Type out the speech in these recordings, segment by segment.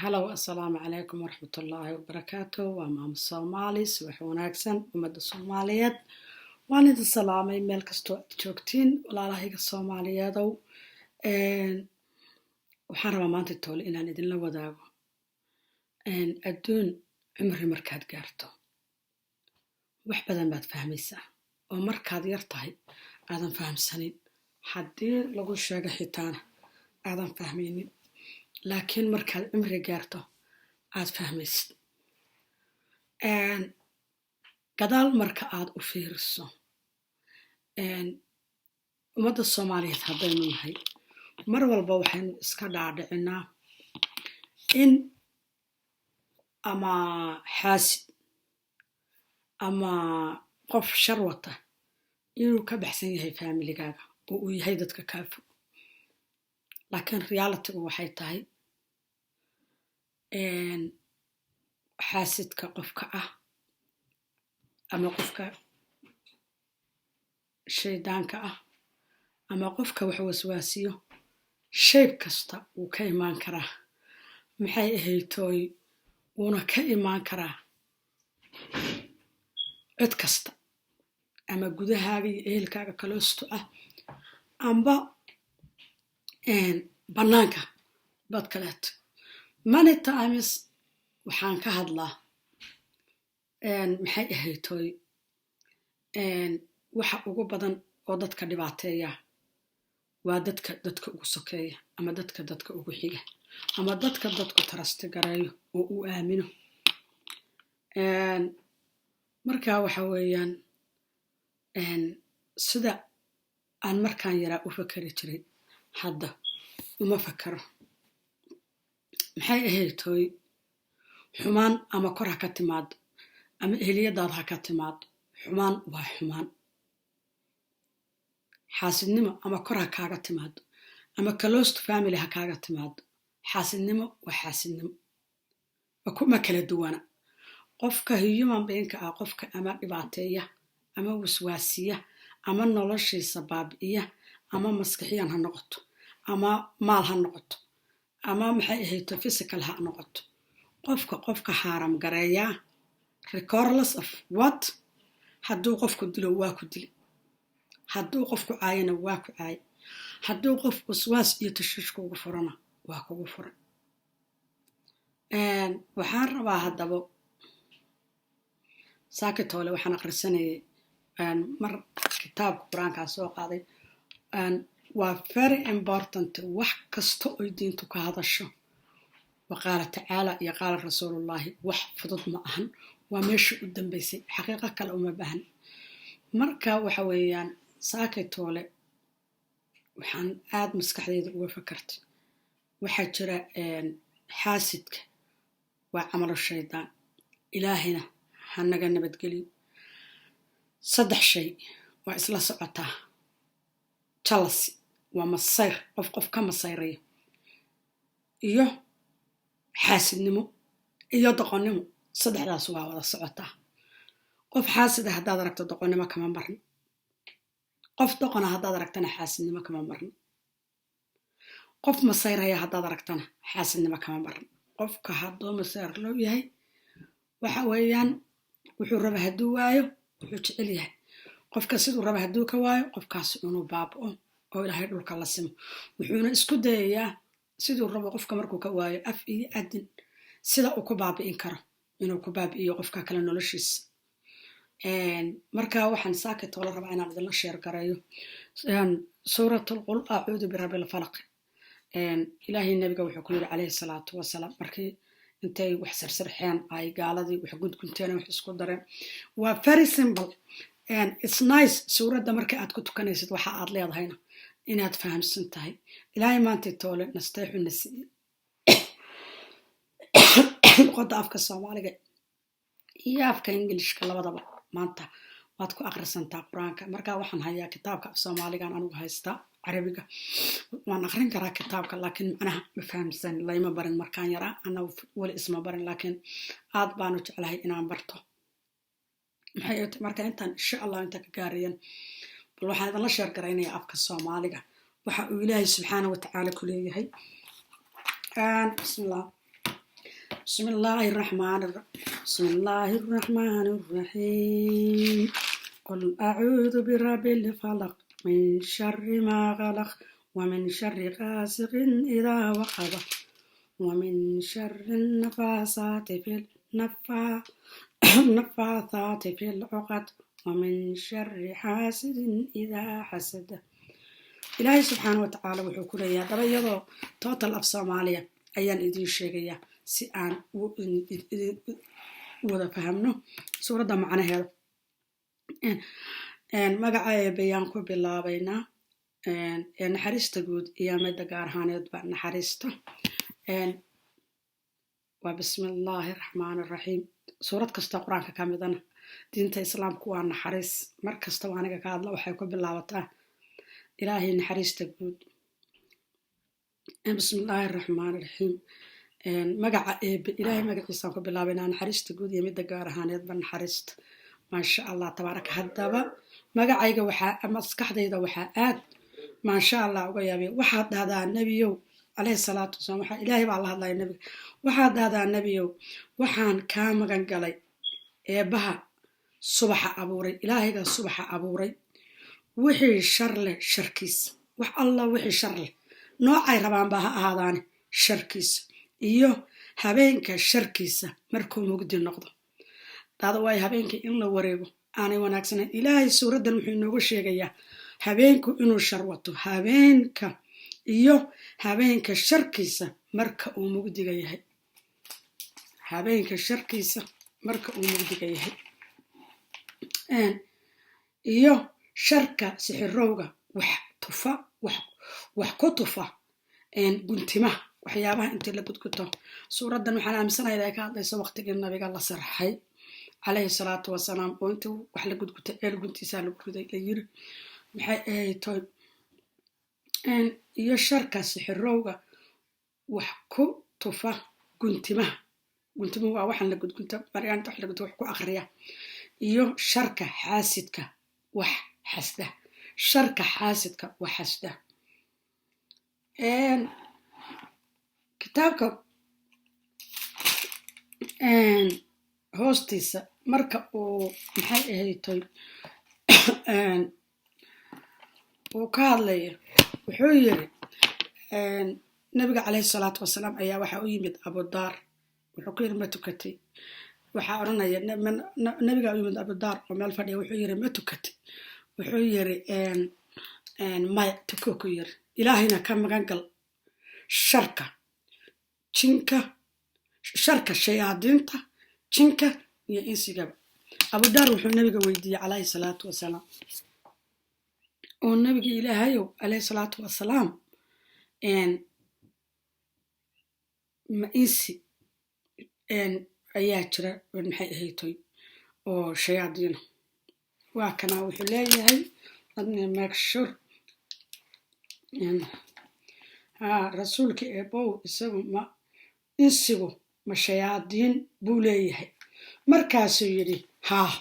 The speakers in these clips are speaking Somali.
Hello, assalamu alaikum warahmatullahi wabarakatuh. Waa maamo Soomaali wax wanaagsan umada Soomaaliyeed. Waan idin salaamay meel kastoo aad joogtiin walaalahayga Soomaaliyeedow. Waxaan rabaa maanta toole inaan idinla wadaago adduun cimri markaad gaarto wax badan baad fahmaysaa oo markaad yar tahay aadan fahamsanin haddii lagu sheego xitaana aadan fahmaynin laakiin markaad cimri gaarto aad fahmaysid gadaal marka aad u fiiriso ummadda Soomaaliyeed haddaynu nahay mar walba waxaynu iska dhaadhicinaa in ama xaasid ama qof shar wata inuu ka baxsan yahay familigaaga oo uu yahay dadka kaa fog laakiin reality-gu waxay tahay xaasidka qofka ah ama qofka shaydaanka ah ama qofka wax waswaasiyo shay kasta uu ka imaan karaa maxay ahaytoy uuna ka imaan karaa cid kasta ama gudahaaga iyo ehelkaaga kaloosto ah amba banaanka dad kaleeto many times waxaan ka hadlaa maxay ahaytoy waxa ugu badan oo dadka dhibaateeya waa dadka ugu sokeeya ama dadka ugu xiga ama dadku trust gareeyo oo uu aamino marka waxa weeyaan sida aan markaan yaraa u fakari jiray hadda uma fakaro maxay ahaytoy xumaan ama kor ha ka timaado ama eheliyadaada ha ka timaado xumaan waa xumaan xaasidnimo ama kor ha kaaga timaado ama close family ha kaaga timaado xaasidnimo waa xaasidnimo kuma kala duwana qofka human being-ka ah qofka ama dhibaateeya ama waswaasiya ama noloshiisa baabi'iya ama maskaxiyan ha noqoto ama maal ha noqoto ama maxay ahayto physical ha noqoto qofka haaram gareeya regardless of what hadduu qofku dilo waa ku dili hadduu qofku caayana waa ku caay hadduu qof waswaas iyo tashwiish kugu furana waa kugu furan waxaan rabaa haddaba saakitoole waxaan akhrisanayay mar kitaabka quraankaa soo qaaday waa very important wax kasta oo diintu ka hadasho waqaala tacaala iyo qaala rasuulullaahi wax fudud ma ahan waa meeshii u dambaysay xaqiiqo kale uma baahan marka waxa weeyaan saakitoole waxaan aad maskaxdayda uga fakartay waxaa jira xaasidka waa camalo shaydaan ilaahina ha naga nabadgeliyo 3 shay waa isla socotaa jealousy waa masayr qof ka masayrayo iyo xaasidnimo iyo doqonnimo 3daas waa wada socotaa qof xaasid ah haddaad aragto doqonnimo kama marno qof doqona haddaad aragtana xaasidnimo kama marno qof masayraya haddaad aragtana xaasidnimo kama marno qofka hadduu masayr loo yahay waxa weeyaan wuxuu raba hadduu waayo wuxuu jecel yahay qofka siduu raba hadduu ka waayo qofkaas inuu baaba'o oo ilaahay dhulka la simo wuxuuna isku dayayaa siduu rabo qofka markuu ka waayo af iyo adin sida uu ku baabi'in karo inuu ku baabi'iyo qofka kale noloshiisa marka waxaan saakitoole rabaa inaan idinla sheer gareeyo suuratul qul acuudu birabbil falaq ilaahay nabiga wuxuu ku yiri calayhi salaatu wasalaam markii intay wax sarsarxeen ay gaaladii wax gudgunteen wax isku dareen waa very simple and it's nice suuradda marka aad ku tukanaysid waxa aad leedahayna inaad fahamsan tahay ilaahay maanta toole nasteexu nasi qodda afka Soomaaliga iyo afka Ingiriiska labadaba maanta waad ku akhrisantaa quraanka marka waxaan hayaa kitaabka Soomaaligan anigu haystaa carabiga waan akhrin karaa kitaabka laakiin macnaha ma fahamsan layma barin markaan yaraa ana wali isma barin laakiin aad baan u jeclahay inaan barto maxay marka intaan insha Allah inta ka gaarayaan bal waxaan idin la sheer garaynayaa afka Soomaaliga waxa uu Ilaahay subxaanahu wa ta'aala ku leeyahay bismillah بسم الله الرحمن الرحيم قل أعوذ برب الفلق من شر ما خلق ومن شر غاسق إذا وقب ومن شر النفاثات في العقد ومن شر حاسد إذا حسد. إلهي سبحانه وتعالى وحكو ليا دبا يدو توتال af Soomaaliya ayaan idin sheegaya si aan wada fahamno suuradda macnaheeda. magaca bayaan ku bilaabaynaa naxariista guud iyo midda gaar ahaaneed baa naxariista. waa bismillaahi raxmaani raxiim. suurad kasta qur-aanka ka midana diinta islaamku waa naxariis. mar kastaba aniga ka hadla waxay ku bilaabataa ilaahay naxariista guud. bismillaahi raxmaani raxiim. magaca ilaahay magaciisaan ku bilaabaynaa naxariista guud iyo midda gaar ahaaneed ba naxariista. maasha allah tabaaraka. haddaba magacayga waxaa maskaxdayda waxaa aad maasha allah uga yaabay. waxaad dhahdaa nebiyow calayhi salaatu wasalaam. ilaahay baa la hadlaya nebiga. waxaad dhahdaa nebiyow waxaan kaa magan galay eebbaha subaxa abuuray, ilaahayga subaxa abuuray, wixii shar leh sharkiisa. wax alla wixii shar leh noocay rabaanba ha ahaadaane sharkiisa, iyo habeenka sharkiisa markuu mugdi noqdo. daada waay habeenkii in la wareego aanay wanaagsanayn. ilaahay suuraddan wuxuu inoogu sheegayaa habeenku inuu shar wato. habeenka iyo habeenka sharkiisa marka uu mugdiga yahay. habeenka sharkiisa marka uu mugdiga yahay iyo sharka sixirowga wax ku tufa guntimaha waxyaabaha intii la gudguto. suuraddan waxaan aaminsanahay inay ka hadlayso waqtigii nabiga la sarxay calayhi salaatu wasalaam, oo intii wax la gudgutay eel guntiisaa la guday la yiri maxay ahayd toy. iyo sharka sixirowga wax ku tufa guntimaha. guntimuhu waa waxaan la gudgunta maryaanta wax la gudto wax ku akhriya. iyo sharka xaasidka wax xasda. sharka xaasidka wax xasda. kitaabka hoostiisa marka uu maxay ahaytoy uu ka hadlaya wuxuu yiri nabiga calayhi salaatu wasalaam ayaa waxaa u yimid abudaar. wuxuu ku yiri ma tukatay. waxaa odhanaya nabiga u yimid abudaar oo meel fadhiya. wuxuu yiri ma tukatay. wuxuu yiri maya tuko ku yiri. ilaahayna ka magan gal sharka jinka, sharka shayaadiinta, jinka iyo insigaba. abudaar wuxuu nabiga weydiiyey calayhi salaatu wasalaam oo nabiga ilaahayow calayhi salaatu wasalaam ma insi ayaa jira maxay ahaytoy oo shayaadiina. waa kana wuxuu leeyahay make sure rasuulka eebow isagu ma insigu ma shayaadiin buu leeyahay. markaasuu yidhi haa.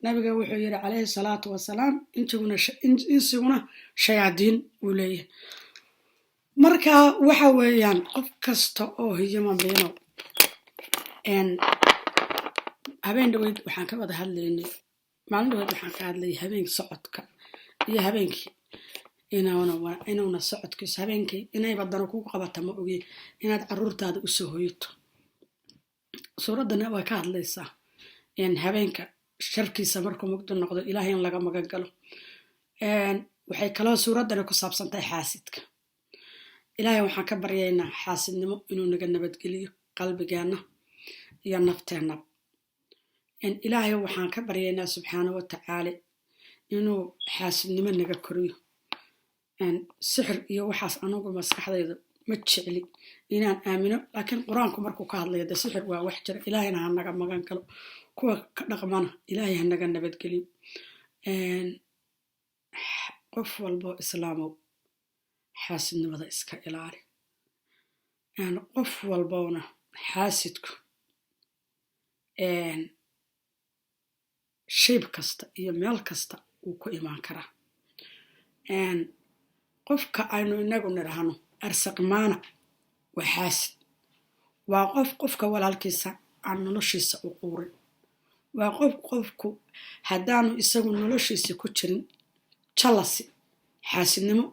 nabiga wuxuu yidhi calayhi salaatu wasalaam insiguna shayaadiin buu leeyahay. marka waxa weeyaan qof kasta oo hiyama beenow. habeen dhaweyd waxaan ka wada hadlaynay, maalin dhaweyd waxaan ka hadlayay habeenka socodka iyo habeenkii inuuna socodkiisa habeenkii inay badano kugu qabata ma ogi inaad caruurtaada usoo hoyato. suuraddana way ka hadlaysaa habeenka sharkiisa markuu mugdi noqdo ilaahay in laga magan galo. waxay kaloo suuraddani ku saabsantahay xaasidka. ilaahay waxaan ka baryaynaa xaasidnimo inuu naga nabadgeliyo qalbigeenna iyo nafteenna. ilaahay waxaan ka baryaynaa subxaana wa tacaala inuu xaasidnimo naga koriyo. sixir iyo waxaas anagu maskaxdayda ma jecli inaan aamino, laakiin qur-aanku markuu ka hadlaya de sixir waa wax jira. ilaahayna ha naga magan galo, kuwa ka dhaqmana ilaahay ha naga nabadgeliyo. qof walbo islaamow xaasidnimada iska ilaali. qof walbowna xaasidku shayb kasta iyo meel kasta wuu ku imaan karaa. qofka aynu inagu nidhaahno arsaqmaana waa xaasid. waa qofka walaalkiisa aan noloshiisa u quurin, waa qofku haddaanu isagu noloshiisa ku jirin jalasi, xaasidnimo,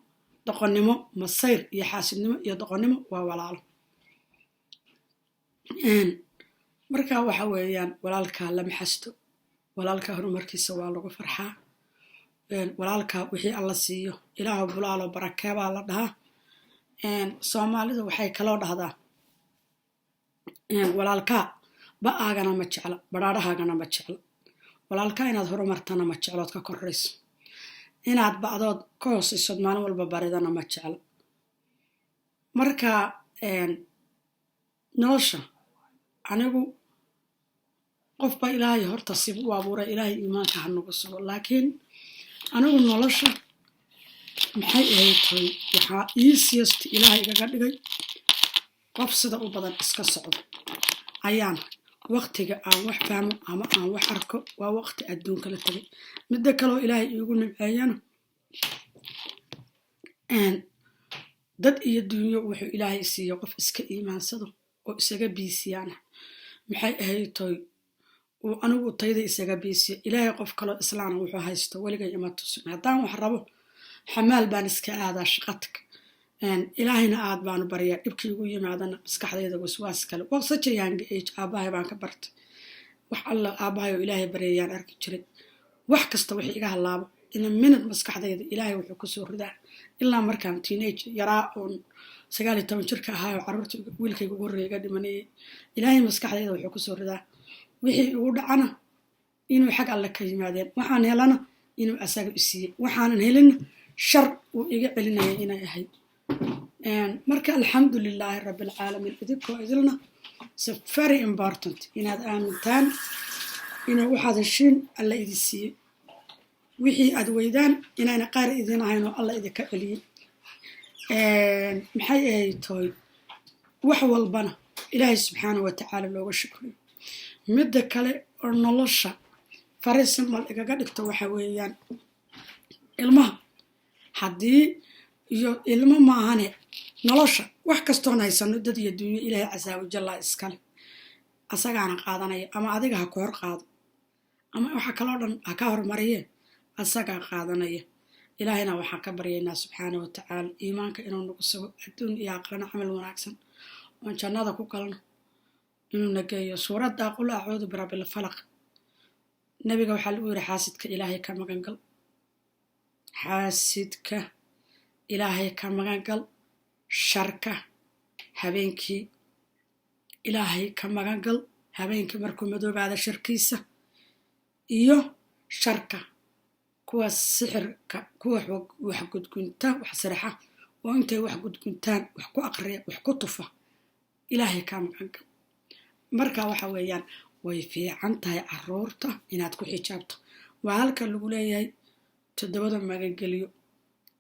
doqonnimo, masayr iyo xaasidnimo iyo doqonnimo waa walaalo. markaa waxa weeyaan walaalkaa lama xasto, walaalkaa horumarkiisa waa lagu farxaa, walaalkaa wixii alla siiyo ilaahu bulaalo barakeebaa la dhahaa. Soomaalida waxay kaloo dhahdaa walaalkaa ba'aagana ma jecla, badhaadhahaagana ma jecla. walaalkaa inaad horumartana ma jeclood ka korayso, inaad ba'dood ka hoosaysood maalin walba baridana ma jecla. marka nolosha anigu qofba ilaahay horta sib u abuuray, ilaahay iimaanka ha nagu sugo, laakiin anigu nolosha maxay ahayd waxaa easiest ilaahay igaga dhigay qof sida u badan iska socdo ayaan waqtiga aan wax fahmo ama aan wax arko waa waqti adduunka la tagay. midda kaloo ilaahay iigu nimceeyana dad iyo dunyo wuxuu ilaahay siiyo qof iska iimaansado oo isaga biisiyaana maxay ahayd anigu tayda isaga biisiya. ilaahay qof kaloo islaana wuxuu haysto weligay ima tusin. haddaan wax rabo xamaal baan iska aadaa shaqadka, ilaahayna aad baanu baryaa, dhibkii igu yimaadana maskaxdayda waswaas kale such a young age aabbahay baan ka bartay wax alla aabbahay oo ilaahay baryayaan arki jiray. wax kasta wixii iga halaabo ina minad maskaxdayda ilaahay wuxuu kusoo ridaa ilaa markaan teenage yaraa oon 19 jirka ahaayoo carruurta wiilkayga ugu horreeya iga dhimanayay, ilaahay maskaxdayda wuxuu kusoo ridaa wixii igu dhacana inuu xag alle ka yimaadeen, waxaan helana inuu asaga u siiyey, waxaanan helina shar uu iga celinaya inay ahayd. marka alxamdulilaahi rabbilcaalamiin idinkoo idilna is very important inaad aamintaan inay waxaad heshiin alla idin siiyey, wixii aad weydaan inayna qaar idin ahaynoo alla idinka celiyey. maxay ahayd wax walbana ilaahay subxaana watacaala looga shukriyo. midda kale oo nolosha farisimal igaga dhigto waxa weeyaan ilmaha, haddii iyo ilmo maahane nolosha wax kastoon haysano dad iyo dunyo ilaahay casaa wajalla iskale, asagaana qaadanaya, ama adiga ha ku hor qaado ama waxa kaloo dhan ha ka hormariyeen, asagaa qaadanaya. ilaahayna waxaan ka baryaynaa subxaana watacaala iimaanka inuu nagu sugo adduun iyo aakhirana camal wanaagsan oon jannada ku galno inuu na geeyo. suuradda qul acuudu birabbil falaq nabiga waxaa lagu yidhi xaasidka ilaahay ka magangal, xaasidka ilaahay ka magangal, sharka habeenkii ilaahay ka magangal, habeenkii markuu madoobaada sharkiisa, iyo sharka kuwa sixirka, kuwa wax gudgunta, wax siraxa oo intay wax gudguntaan wax ku aqriya wax ku tufa, ilaahay ka magangal. marka waxa weeyaan way fiican tahay carruurta inaad ku xijaabto, waa halka lagu leeyahay 7 magangeliyo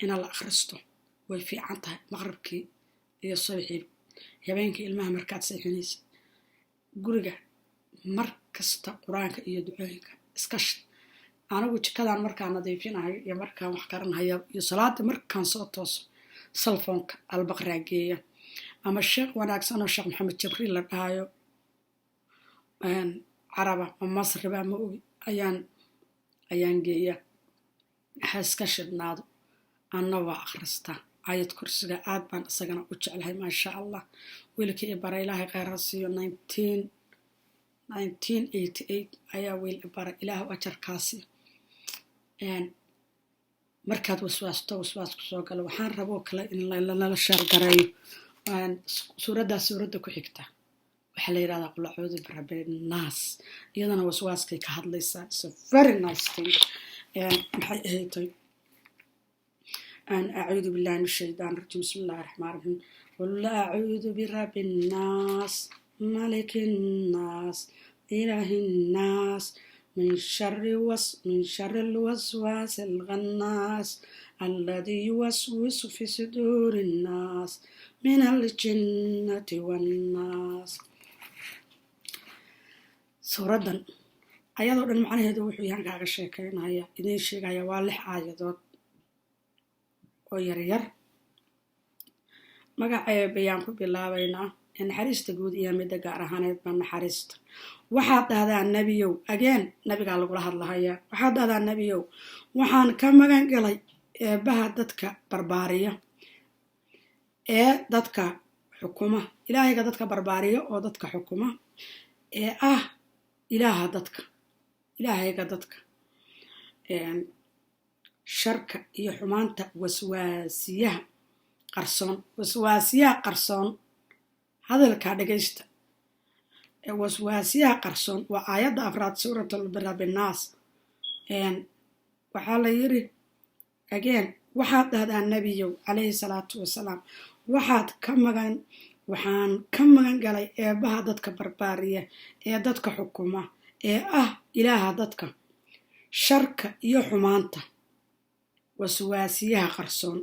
inaa la akhristo way fiican tahay maqribkii iyo subaxii, habeenkii ilmaha markaad seexinaysa guriga mar kasta quraanka iyo ducooyinka iska shid. anigu jikadan markaan nadiifinahay iyo markaan wax karanaya iyo salaada markaan soo tooso salfoonka albaqraa geeya, ama sheekh wanaagsan oo sheekh maxamed jibriil la dhahayo caraba ama masriba ma ogi ayaan geeya, waxaa iska shidnaado anna waa akhristaa ayad kursiga aad baan isagana u jeclahay maasha allah. wiilkii ibara ilaahay khayr ha siiyo 1988 ayaa wiil ibara ilaahu ajarkaasi. markaad waswaasku soo galo waxaan raboo kale in lala shaargareeyo suuradda ku xigta waxaa la yidhahdaa qul acuudu birabbilnaas, iyadana waswaaskay ka hadlaysaa. it's a very nice thing. maxay ahayd أعوذ بالله من الشيطان الرجيم بسم الله الرحمن الرحيم قل أعوذ برب الناس ملك الناس إله الناس من شر الوسواس الخناس الذي يوسوس في صدور الناس من الجنة والناس. سورة ayadoo dhan macnaheedu wuxuu yahay kaaga sheekeynaya idin sheegaya waa 6 aayadood oo yar yar. magacay bayaan ku bilaabaynaa naxariista guud iyo midda gaar ahaaneed baa naxariista. waxaad dhahdaa nebiyow ageen nabigaa lagula hadlahayaa. waxaad dhahdaa nebiyow waxaan ka magan galay eebbaha dadka barbaariya ee dadka xukuma, ilaahayga dadka barbaariya oo dadka xukuma ee ah ilaahayga dadka sharka iyo xumaanta waswaasiyaha qarsoon. hadalkaa dhegaysta. waswaasiyaha qarsoon waa aayadda 4 suuratul binaas. waxaa la yiri ageen waxaad dhahdaa nebiyow calayhi salaatu wasalaam waxaan ka magan galay eebbaha dadka barbaariya ee dadka xukuma ee ah ilaaha dadka sharka iyo xumaanta waswaasiyaha qarsoon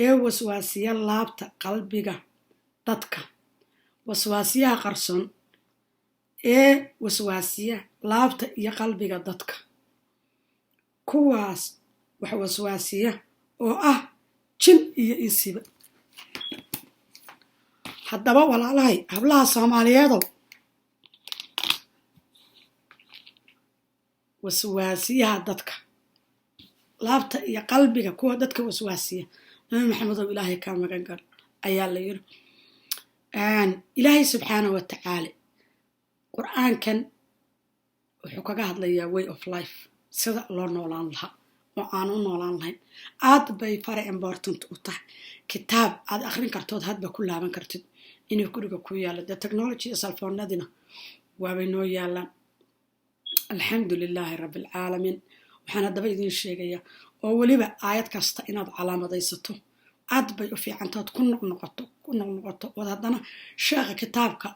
ee waswaasiya laabta qalbiga dadka. waswaasiyaha qarsoon ee waswaasiya laabta iyo qalbiga dadka, kuwaas wax waswaasiya oo ah jin iyo insiba. haddaba walaalahay hablaha Soomaaliyeedow, waswaasiyaha dadka laabta iyo qalbiga kuwa dadka waswaasiya nabi maxamedow ilaahay ka magan gal ayaa la yiri. ilaahay subxaanahu wa tacaala qur-aankan wuxuu kaga hadlayaa way of life, sida loo noolaan lahaa oo aan u noolaan lahayn. aad bay very important u tahay kitaab aad akhrin kartood hadba ku laaban kartid inuu guriga ku yaalo. the technology iyo cellphone-nadina waabay noo yaalaan. alxamdulilaahi rabbilcaalamiin. waxaan haddaba idiin sheegayaa oo weliba aayad kasta inaad calaamadaysato aad bay u fiicantaad ku noqnoqoto ood haddana sheekha kitaabka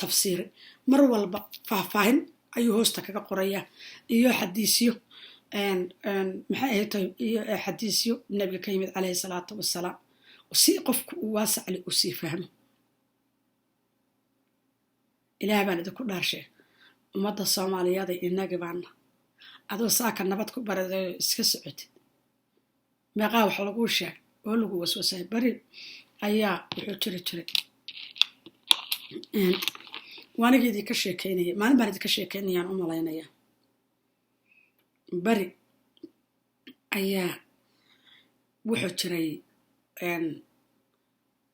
tafsiiri mar walba faahfaahin ayuu hoosta kaga qorayaa iyo xadiisyo iyo xadiisyo nabiga ka yimid calayhi salaatu wasalaam si qofku uu waasacli u sii fahmo. ilaah baan idinku dhaarshay ummadda Soomaaliyeed inagi baana adoo saaka nabad ku baraday iska socotid meeqaa wax lagu sheeg oo lagu waswasay. bari ayaa wuxuu jiray waaniga idinka sheekeynaya maalin baan idinka sheekeynayaan u malaynayaa. bari ayaa wuxuu jiray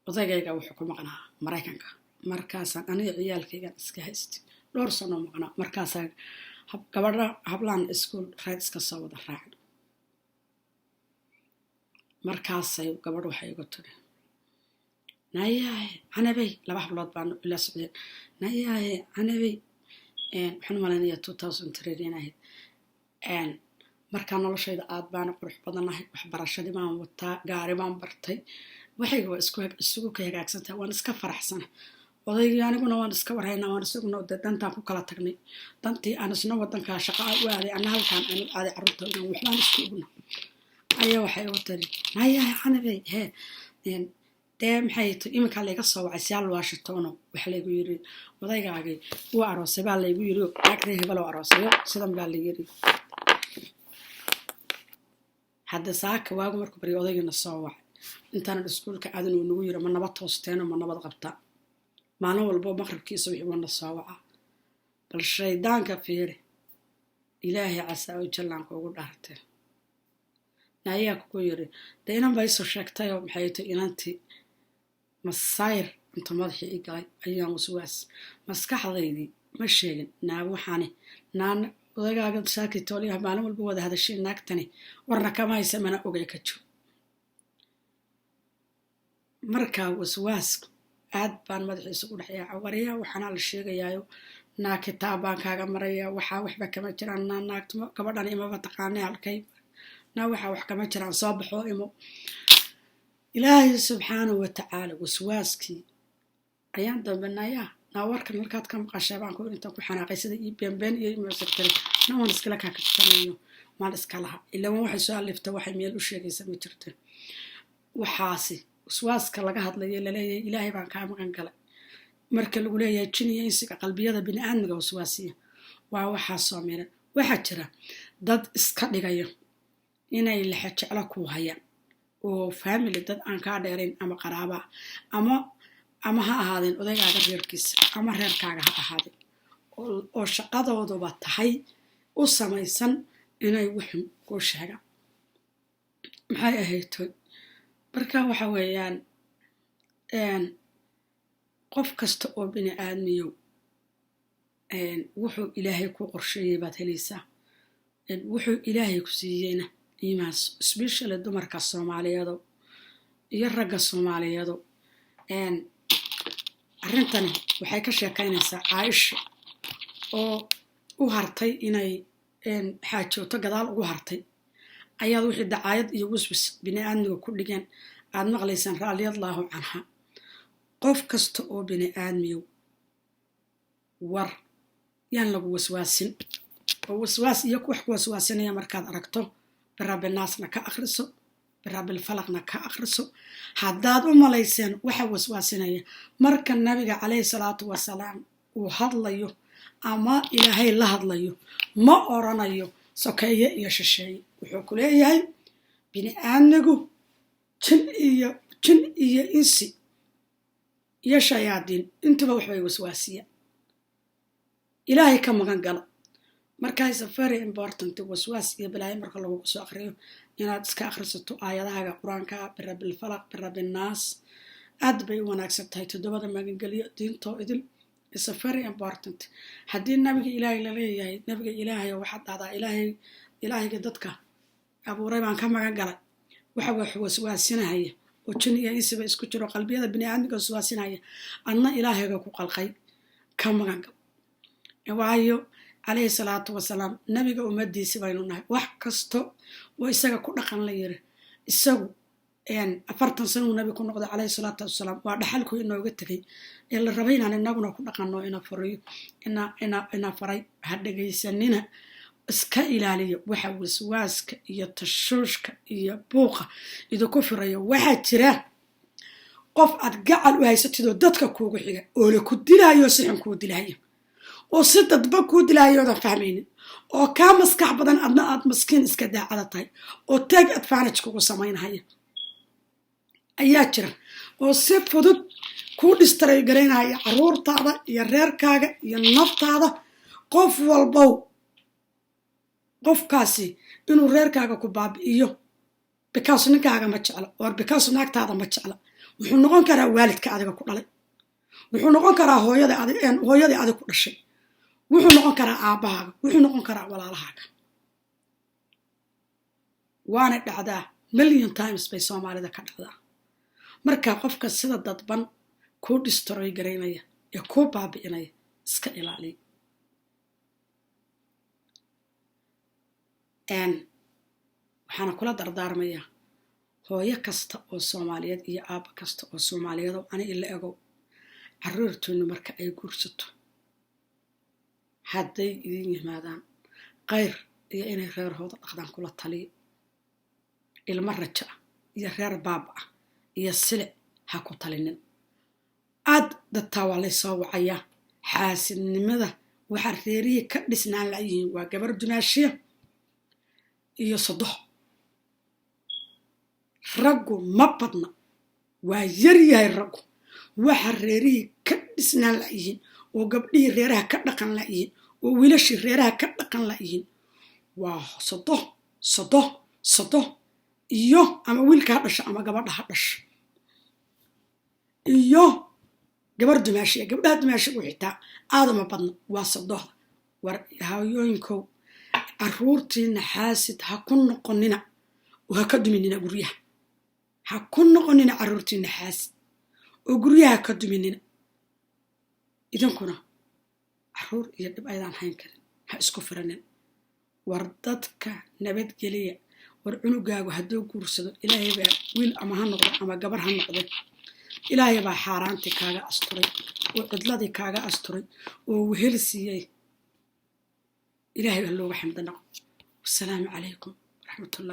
odaygayga wuxuu ku maqnaa Maraykanka. markaasaan aniga ciyaalkaygan iska haystay dhowr sano maqnaa. markaasaan hablaan iskuul raad iska soo wada raacay. markaasay gabadh waxay igu tiri nayaahe canabey, 2 hablood baan ila socdeen. nayaahe canabey waxaan u malaynayaa 2003 inahayd. markaa noloshayda aad baana qurux badanahay, waxbarashadii baan wataa, gaari baan bartay, waxayga waa isugu ka hagaagsantahay, waan iska faraxsana. odaygii aniguna waan iska warhaynaa, waan isaguna dantaan ku kala tagnay. dantii aan isna wadankaa shaqa u aaday, ana halkaan aan u aaday carruurtoodan waxbaan isku ogna. ayaa waxay igu tiri nayaahe canabey dee maxay ti iminkaa layga soo wacay siyaal Washingtono. waxa laygu yiri odaygaagii wuu aroosay baa laygu yiri, naagtay hebel oo aroosayo sidan baa la yiri. hadda saaka waagu markuu bari odaygina soo wacay intaan iskuulka aadan uu nagu yiri ma nabad toosteeno ma nabad qabta. maalin walbo maqribkiisa wixii wana soo waca. bal shaydaanka fiiri ilaahay casaa oo jallanka ugu dhaartay. ayaa kugu yiri de inan bay soo sheegtay oo maxay tahay inantii masayr inta madaxii i galay ayaan waswaas maskaxdaydii ma sheegin waxaani odagaaga saakii tooliyaha maalin walba wada hadashay naagtani warna kama haysa mana ogay ka jiro. markaa waswaasku aad baan madaxiisa u dhexyaa waryaa waxaana la sheegayaayo kitaab baan kaaga marayaa waxba kama jiraan naagtu gabadhan imaba taqaanay halkay waxaa wax kama jiraan soo baxoo imo. ilaahay subxaanahu wa tacaala waswaaskii ayaan dambenayaa warkan markaad ka maqashay baan ku intaan ku xanaaqay sida ii beenbeen iyo imasirtay waan iskala kaakajanayo maan iska laha ilaa waxay soo alifta waxay meel u sheegaysa ma jirto. waxaasi waswaaska laga hadlayo laleeyahay ilaahay baan kaa maqan galay marka lagu leeyahay jin iyo insiga qalbiyada bini'aadmiga waswaasiya waa waxaa soo miran. waxaa jira dad iska dhigaya inay laxa jeclo ku hayaan oo family dad aan kaa dheerayn ama qaraaba ama ama ha ahaadeen odaygaaga reerkiisa ama reerkaaga ha ahaadeen oo shaqadooduba tahay u samaysan inay wuxun kuu sheegaan maxay ahaytoy marka waxa weeyaan qof kasta oo bini aadmiyow wuxuu ilaahay ku qorsheeyey baad helaysaa wuxuu ilaahay ku siiyeyna iimaas especially dumarka Soomaaliyeed iyo ragga Soomaaliyeed arrintani waxay ka sheekaynaysaa Caaisha oo u hartay inay xaajooto gadaal ugu hartay ayaad wixii dacaayad iyo waswas bini aadmiga ku dhigeen aad maqlaysaan raaliyadlaahu canha qof kasta oo bini aadmiyow war yaan lagu waswaasin oo waswaas iyo wax ku waswaasinaya markaad aragto biraabinaasna ka akhriso biraabilfalaqna ka akhriso haddaad u malayseen waxa waswaasinaya marka nabiga calayhi salaatu wasalaam uu hadlayo ama ilaahay la hadlayo ma oranayo sokeeye iyo shisheeye wuxuu ku leeyahay bini aadmigu jin iyo insi iyo shayaadiin intuba waxbay waswaasiyaan ilaahay ka magan gala markaas very important waswaas iyo balaayo marka lagu soo akhriyo inaad iska akhrisato aayadaha quraanka birabil falaq birabil naas aad bay wanaagsan tahay todobada magangeliyo diinto idil is very important haddii nabiga ilaahay la leeyahay nabiga ilaahay waxa dhacdaa ilaahayga dadka abuuray baan ka magan galay waxa wax waswaasinaya oo jin iyo insiba isku jiro qalbiyada bini aadmiga waswaasinaya adna ilaahayga ku qalqay ka magan gal waayo عليه الصلاة والسلام نبي أمدي سبعين wax kasto oo isaga ku dhaqan la yiri isagu 40 sano nabi ku noqday عليه الصلاة والسلام waa dhaxalku inooga tagay ee la rabay inaan inaguna ku dhaqanno ina faray hadhagaysanina iska ilaaliyo waxa waswaaska iyo tashuushka iyo buuqa idoo ku firayo waxa jira qof aad gacal u haysatid dadka kuugu xiga oo la ku dilaayo sixin ku dilaayo oo si dadba ku dilaayooda fahmaynin oo ka maskax badan adna aad maskiin iska daacada tahay oo take advantage kugu samaynaya ayaa jira oo si fudud ku dhistray gareynaya caruurtaada iyo reerkaaga iyo naftaada qof walbow qofkaasi inuu reerkaaga ku baabi'iyo because ninkaaga ma jecla or because naagtaada ma jecla wuxuu noqon karaa waalidka adiga ku dhalay wuxuu noqon karaa hooyadii adiga ku dhashay wuxuu noqon karaa aabahaaga wuxuu noqon karaa walaalahaaga waana dhacdaa million times bay Soomaalida ka dhacdaa marka qofka sida dadban ku destroy gareynaya ee ku baabi'inaya iska ilaali waxaan kula dardaarmayaa hooyo kasta oo Soomaaliyeed iyo aaba kasta oo Soomaaliyeed oo ani ila ego carruurtoodu marka ay guursato hadday idin yimaadaan qayr iyo inay reerhooda dhaqdaan kula taliyo ilma raja iyo reer baaba iyo silic ha ku talinin aad dadta waa la soo wacaya xaasidnimada waxa reerihi ka dhisnaan la yihiin waa gabar dumaashiya iyo sadox raggu ma badna waa yar yahay raggu waxa reerihi ka dhisnaan la yihiin oo gabdhihii reeraha ka dhaqan la yihiin oo wiilashii reeraha ka dhaqan la yihiin waa sadox iyo ama wiilka dhasha ama gabadha ha dhasha iyo gabar dumaashiya gabdhaha dumaashiya u xitaa aadama badna waa sadoxda war haweenkow carruurtiina xaasid ha ku noqonina oo ha ka duminina guryaha ha ku noqonina carruurtiina xaasid oo guryaha ka duminina idinkuna carruur iyo dhib aydan hayn karin ha isku firanin war dadka nabadgeliya war cunugaagu hadduu guursado ilaahay baa wiil ama ha noqdo ama gabar ha noqdo ilaahay baa xaaraantii kaaga asturay oo cidladii kaaga asturay oo wehel siiyey ilaahay baa looga xamdana wassalaamu calaykum waraxmatullahi